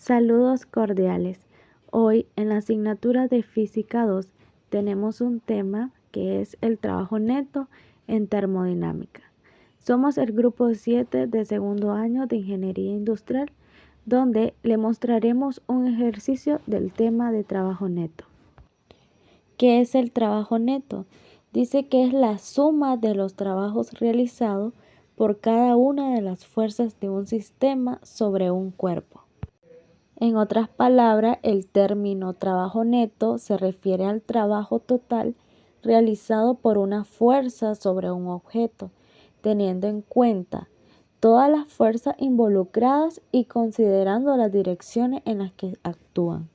Saludos cordiales. Hoy en la asignatura de Física 2 tenemos un tema que es el trabajo neto en termodinámica. Somos el grupo 7 de segundo año de Ingeniería Industrial, donde le mostraremos un ejercicio del tema de trabajo neto. ¿Qué es el trabajo neto? Dice que es la suma de los trabajos realizados por cada una de las fuerzas de un sistema sobre un cuerpo. En otras palabras, el término trabajo neto se refiere al trabajo total realizado por una fuerza sobre un objeto, teniendo en cuenta todas las fuerzas involucradas y considerando las direcciones en las que actúan.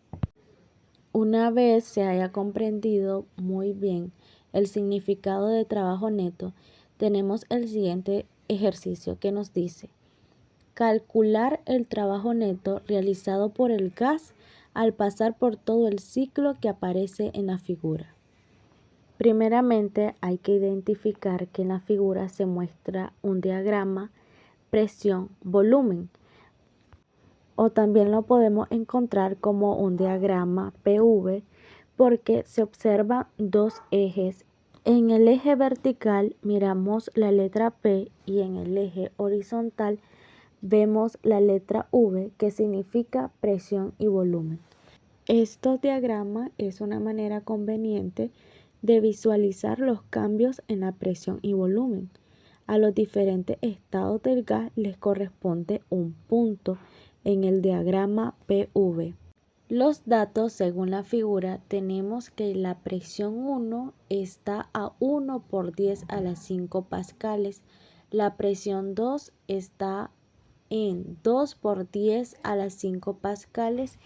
Una vez se haya comprendido muy bien el significado de trabajo neto, tenemos el siguiente ejercicio que nos dice: calcular el trabajo neto realizado por el gas al pasar por todo el ciclo que aparece en la figura. Primeramente hay que identificar que en la figura se muestra un diagrama presión-volumen, o también lo podemos encontrar como un diagrama PV porque se observan dos ejes. En el eje vertical miramos la letra P y en el eje horizontal vemos la letra V, que significa presión y volumen. Estos diagramas es una manera conveniente de visualizar los cambios en la presión y volumen. A los diferentes estados del gas les corresponde un punto en el diagrama PV. Los datos según la figura tenemos que la presión 1 está a 1 por 10 a la 5 pascales, la presión 2 está en 2 por 10 a las 5 pascales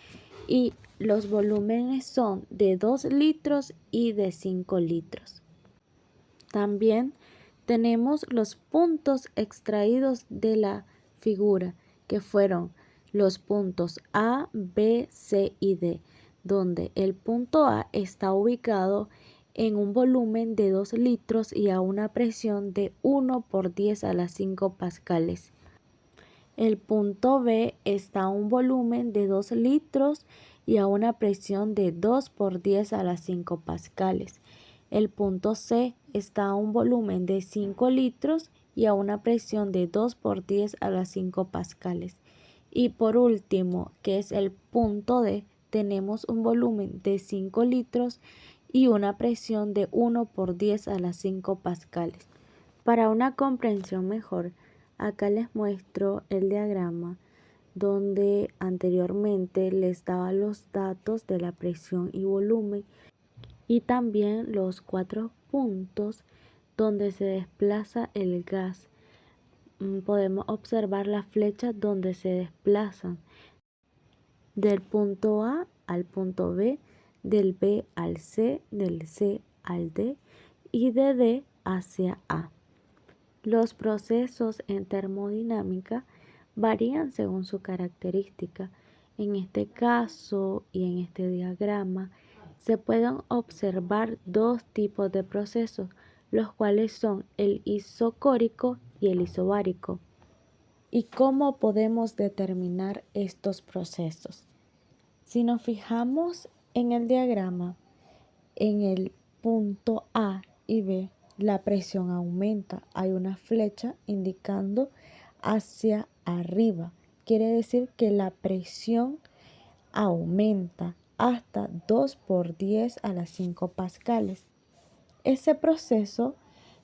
y los volúmenes son de 2 litros y de 5 litros. También tenemos los puntos extraídos de la figura, que fueron los puntos A, B, C y D, donde el punto A está ubicado en un volumen de 2 litros y a una presión de 1 por 10 a las 5 pascales. El punto B está a un volumen de 2 litros y a una presión de 2 por 10 a las 5 pascales. El punto C está a un volumen de 5 litros y a una presión de 2 por 10 a las 5 pascales. Y por último, que es el punto D, tenemos un volumen de 5 litros y una presión de 1 por 10 a las 5 pascales. Para una comprensión mejor, acá les muestro el diagrama donde anteriormente les daba los datos de la presión y volumen y también los 4 puntos donde se desplaza el gas. Podemos observar las flechas donde se desplazan del punto A al punto B, del B al C, del C al D y de D hacia A. Los procesos en termodinámica varían según su característica. En este caso y en este diagrama se pueden observar dos tipos de procesos, los cuales son el isocórico y el isobárico. ¿Y cómo podemos determinar estos procesos? Si nos fijamos en el diagrama, en el punto A y B, la presión aumenta. Hay una flecha indicando hacia arriba. Quiere decir que la presión aumenta hasta 2 por 10 a las 5 pascales. Ese proceso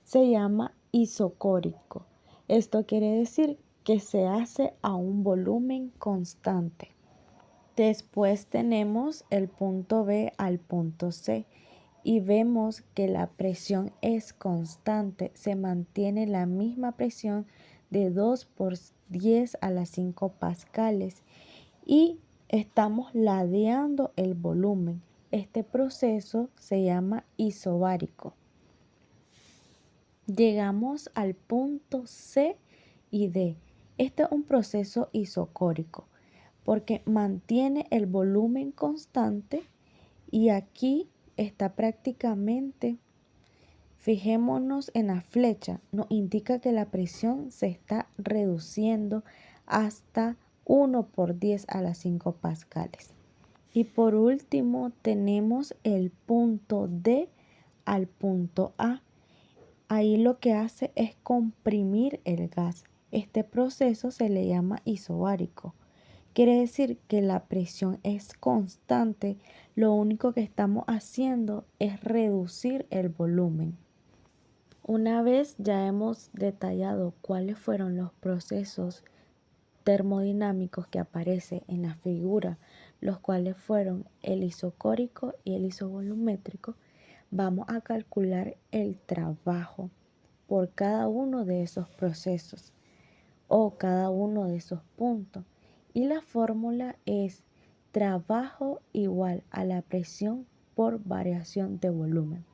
se llama isocórico. Esto quiere decir que se hace a un volumen constante. Después tenemos el punto B al punto C y vemos que la presión es constante, se mantiene la misma presión de 2 por 10 a las 5 pascales y estamos ladeando el volumen. Este proceso se llama isobárico. Llegamos al punto C y D. Este es un proceso isocórico porque mantiene el volumen constante y aquí está prácticamente, fijémonos en la flecha, nos indica que la presión se está reduciendo hasta 1 por 10 a la 5 pascales. Y por último tenemos el punto D al punto A. Ahí lo que hace es comprimir el gas. Este proceso se le llama isobárico. Quiere decir que la presión es constante, lo único que estamos haciendo es reducir el volumen. Una vez ya hemos detallado cuáles fueron los procesos termodinámicos que aparecen en la figura, los cuales fueron el isocórico y el isovolumétrico, vamos a calcular el trabajo por cada uno de esos procesos o cada uno de esos puntos. Y la fórmula es trabajo igual a la presión por variación de volumen.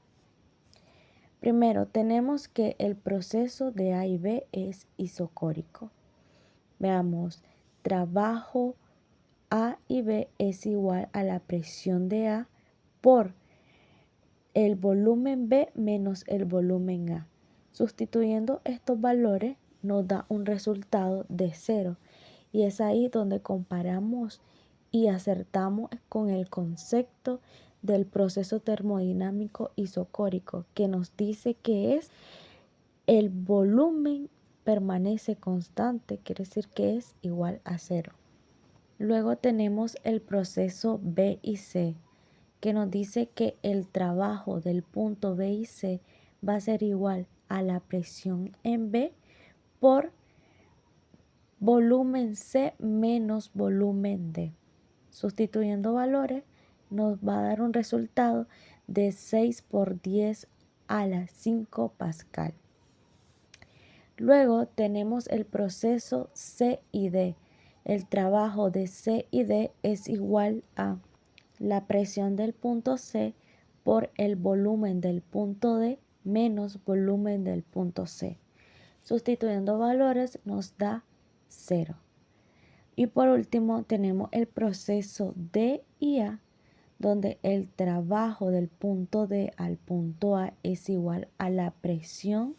Primero tenemos que el proceso de A y B es isocórico. Veamos, trabajo A y B es igual a la presión de A por el volumen B menos el volumen A. Sustituyendo estos valores nos da un resultado de 0 y es ahí donde comparamos y acertamos con el concepto del proceso termodinámico isocórico, que nos dice que es el volumen permanece constante, quiere decir que es igual a 0. Luego tenemos el proceso B y C, que nos dice que el trabajo del punto B y C va a ser igual a la presión en B por volumen C menos volumen D. Sustituyendo valores nos va a dar un resultado de 6 por 10 a la 5 pascal. Luego tenemos el proceso C y D. El trabajo de C y D es igual a la presión del punto C por el volumen del punto D menos volumen del punto C. Sustituyendo valores nos da 0. Y por último tenemos el proceso D y A, donde el trabajo del punto D al punto A es igual a la presión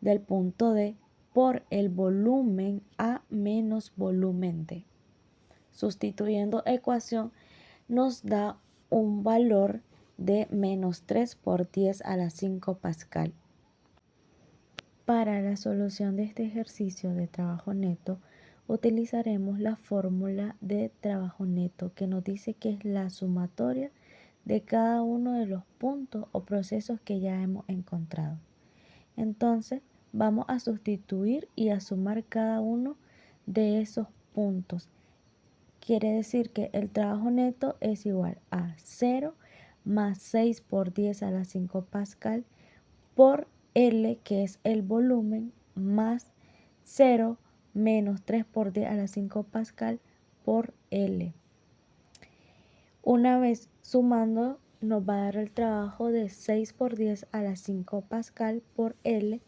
del punto D por el volumen A menos volumen D. Sustituyendo ecuación nos da un valor de menos 3 por 10 a la 5 pascal. Para la solución de este ejercicio de trabajo neto, utilizaremos la fórmula de trabajo neto que nos dice que es la sumatoria de cada uno de los puntos o procesos que ya hemos encontrado. Entonces, vamos a sustituir y a sumar cada uno de esos puntos. Quiere decir que el trabajo neto es igual a 0 más 6 por 10 a la 5 pascal por L, que es el volumen, más 0 menos 3 por 10 a la 5 pascal por L. Una vez sumando, nos va a dar el trabajo de 6 por 10 a la 5 pascal por L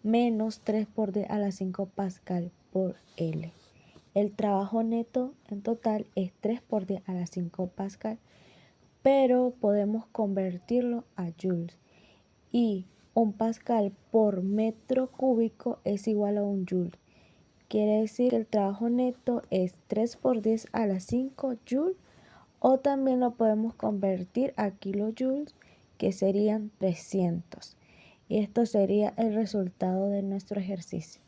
menos 3 por 10 a la 5 pascal por L. El trabajo neto en total es 3 por 10 a la 5 pascal, pero podemos convertirlo a joules. Y un pascal por metro cúbico es igual a un joule. Quiere decir que el trabajo neto es 3 por 10 a la 5 joules, o también lo podemos convertir a kilojoules, que serían 300. Y esto sería el resultado de nuestro ejercicio.